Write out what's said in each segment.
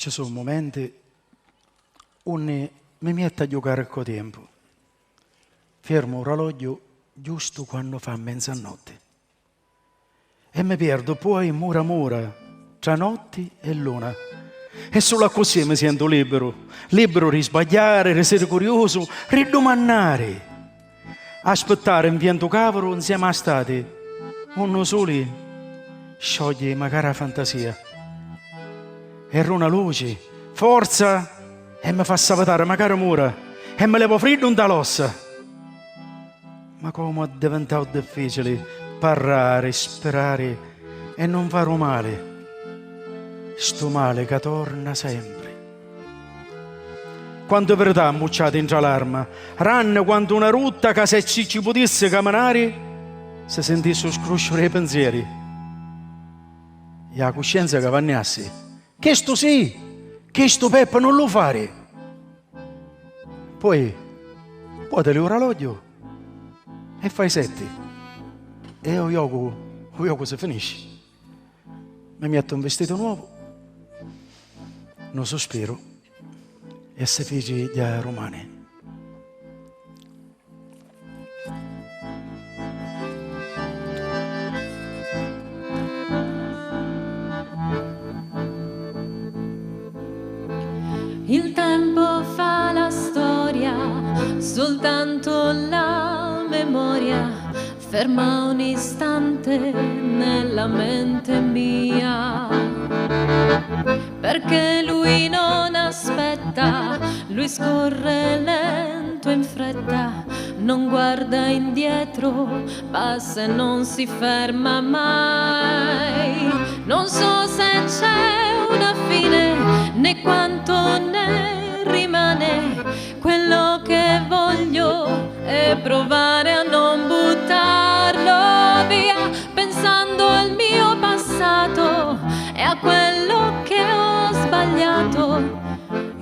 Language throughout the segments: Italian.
Ci sono momenti mi metto a giocare con tempo. Fermo l'orologio giusto quando fa mezzanotte. E mi perdo poi mura tra notte e luna. E solo così mi sento libero di sbagliare, di essere curioso, di domandare. Aspettare in vento cavolo insieme a stati, uno solo scioglie magari la fantasia. E una luce, forza, e mi fa saltare magari mura, e mi levo freddo dall'ossa. Ma come è diventato difficile parlare, sperare e non fare male. Sto male che torna sempre. Quante verità ammucciate in l'arma, ranno quando una rotta che se ci potesse camminare, si sentisse scruscio dei pensieri. E la coscienza che vannasse, che sto sì, che sto Peppa non lo fare. Poi te l'orologio e fai 7. E il gioco si finisce. Mi metto un vestito nuovo, non sospiro, e si fece gli romani. Il tempo fa la storia, soltanto la memoria ferma un istante nella mente mia. Perché lui non aspetta, lui scorre lento in fretta, non guarda indietro, passa e non si ferma mai. Non so se c'è una fine, né quanto ne rimane. Quello che voglio è provare a non buttarlo via, pensando al mio passato e a quello che ho sbagliato.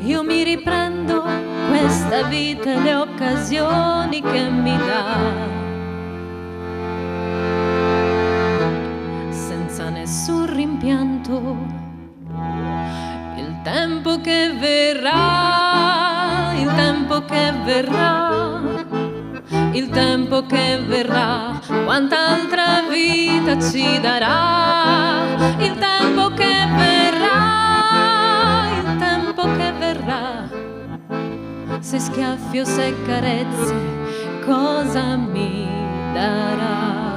Io mi riprendo questa vita e le occasioni che mi dà, senza nessun rimpianto. Il tempo che verrà, il tempo che verrà, il tempo che verrà, quant'altra vita ci darà. Il tempo che verrà, il tempo che verrà, se schiaffi o se carezze, cosa mi darà?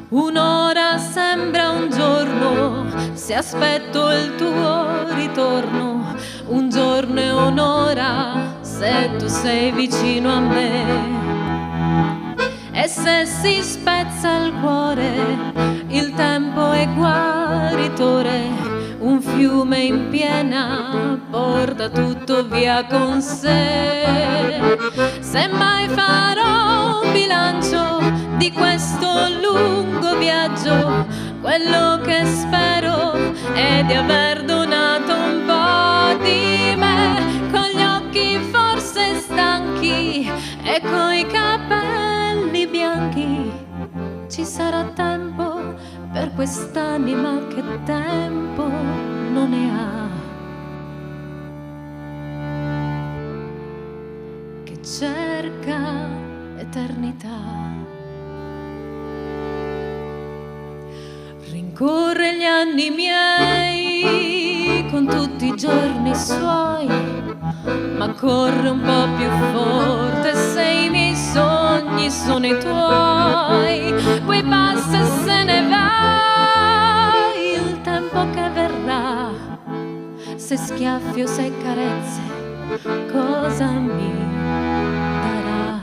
Un'ora sembra un giorno, se aspetto il tuo ritorno. Un giorno e un'ora, se tu sei vicino a me. E se si spezza il cuore, il tempo è guaritore. Un fiume in piena porta tutto via con sé. Se mai farò un bilancio di questo lungo viaggio, quello che spero è di aver donato un po' di me, con gli occhi forse stanchi e coi capelli bianchi. Ci sarà tempo per quest'anima che tempo non ne ha, che cerca eternità. Rincorre gli anni miei con tutti i giorni suoi, ma corre un po' più forte se i miei sogni sono i tuoi. Poi passa e se ne va il tempo che verrà, se schiaffi o se carezze, cosa mi darà?